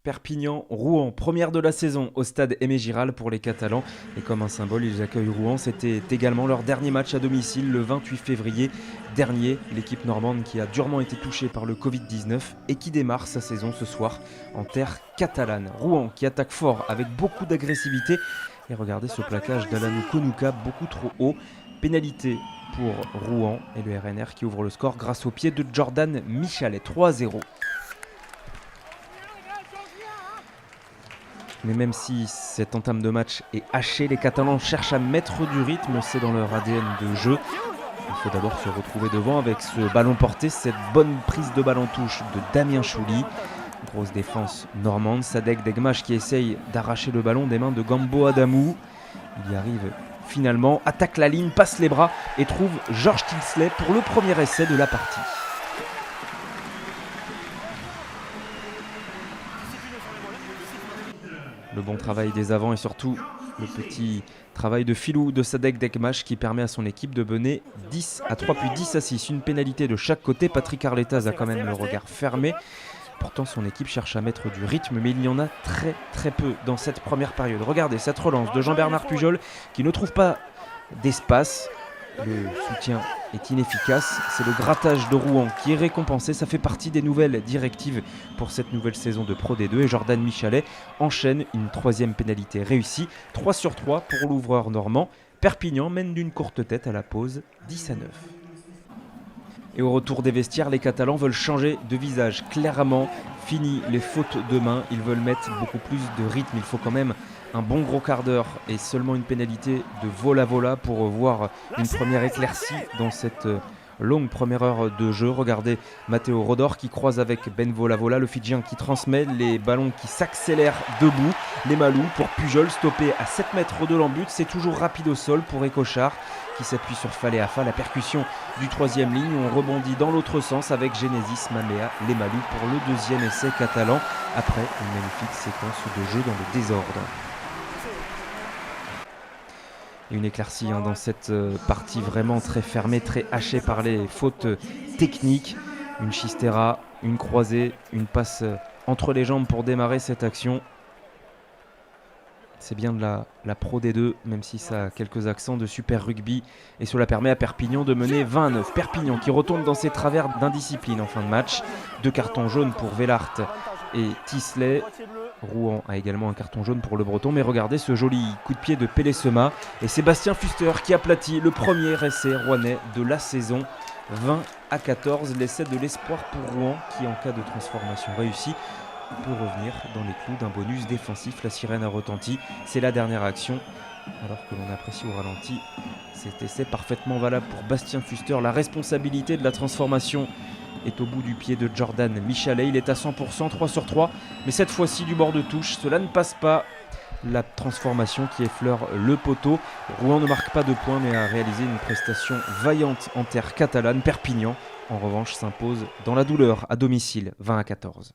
Perpignan-Rouen, première de la saison au stade Aimé Giral pour les Catalans. Et comme un symbole, ils accueillent Rouen. C'était également leur dernier match à domicile le 28 février dernier. L'équipe normande qui a durement été touchée par le Covid-19 et qui démarre sa saison ce soir en terre catalane. Rouen qui attaque fort avec beaucoup d'agressivité. Et regardez ce plaquage d'Alanou Konouka beaucoup trop haut. Pénalité pour Rouen et le RNR qui ouvre le score grâce au pied de Jordan Michalet, 3-0. Mais même si cette entame de match est hachée, les Catalans cherchent à mettre du rythme, c'est dans leur ADN de jeu. Il faut d'abord se retrouver devant avec ce ballon porté, cette bonne prise de balle en touche de Damien Chouli. Grosse défense normande, Sadek Degmach qui essaye d'arracher le ballon des mains de Gambo Adamou. Il y arrive finalement, attaque la ligne, passe les bras et trouve Georges Tilsley pour le premier essai de la partie. Le bon travail des avants et surtout le petit travail de filou de Sadek Degmach qui permet à son équipe de mener 10-3 puis 10-6. Une pénalité de chaque côté. Patrick Arletaz a quand même le regard fermé. Pourtant son équipe cherche à mettre du rythme, mais il y en a très peu dans cette première période. Regardez cette relance de Jean-Bernard Pujol qui ne trouve pas d'espace. Le soutien est inefficace, c'est le grattage de Rouen qui est récompensé, ça fait partie des nouvelles directives pour cette nouvelle saison de Pro D2 et Jordan Michalet enchaîne une troisième pénalité réussie, 3/3 pour l'ouvreur normand. Perpignan mène d'une courte tête à la pause, 10-9. Et au retour des vestiaires, les Catalans veulent changer de visage. Clairement, fini les fautes de main. Ils veulent mettre beaucoup plus de rythme. Il faut quand même un bon gros quart d'heure et seulement une pénalité de vola pour voir une première éclaircie dans cette longue première heure de jeu. Regardez Matteo Rodor qui croise avec Ben Volavola, le Fidjien qui transmet les ballons qui s'accélèrent debout. Les Malous pour Pujol stoppé à 7 mètres de l'embut. C'est toujours rapide au sol pour Écochard qui s'appuie sur Faleafa. La percussion du troisième ligne. On rebondit dans l'autre sens avec Genesis Mamea, les Malous pour le deuxième essai catalan. Après une magnifique séquence de jeu dans le désordre. Et une éclaircie dans cette partie vraiment très fermée, très hachée par les fautes techniques. Une chistera, une croisée, une passe entre les jambes pour démarrer cette action. C'est bien de la Pro D2, même si ça a quelques accents de Super Rugby. Et cela permet à Perpignan de mener 20-9. Perpignan qui retourne dans ses travers d'indiscipline en fin de match. 2 cartons jaunes pour Vellart et Tilsley. Rouen a également un carton jaune pour le Breton, mais regardez ce joli coup de pied de Pélé-Sema et Sébastien Fuster qui aplatit le premier essai rouennais de la saison. 20-14, l'essai de l'espoir pour Rouen qui, en cas de transformation réussie, peut revenir dans les clous d'un bonus défensif. La sirène a retenti, c'est la dernière action, alors que l'on apprécie au ralenti cet essai parfaitement valable pour Bastien Fuster. La responsabilité de la transformation est au bout du pied de Jordan Michalet. Il est à 100%, 3/3, mais cette fois-ci du bord de touche, cela ne passe pas. La transformation qui effleure le poteau. Rouen ne marque pas de points, mais a réalisé une prestation vaillante en terre catalane. Perpignan, en revanche, s'impose dans la douleur à domicile, 20-14.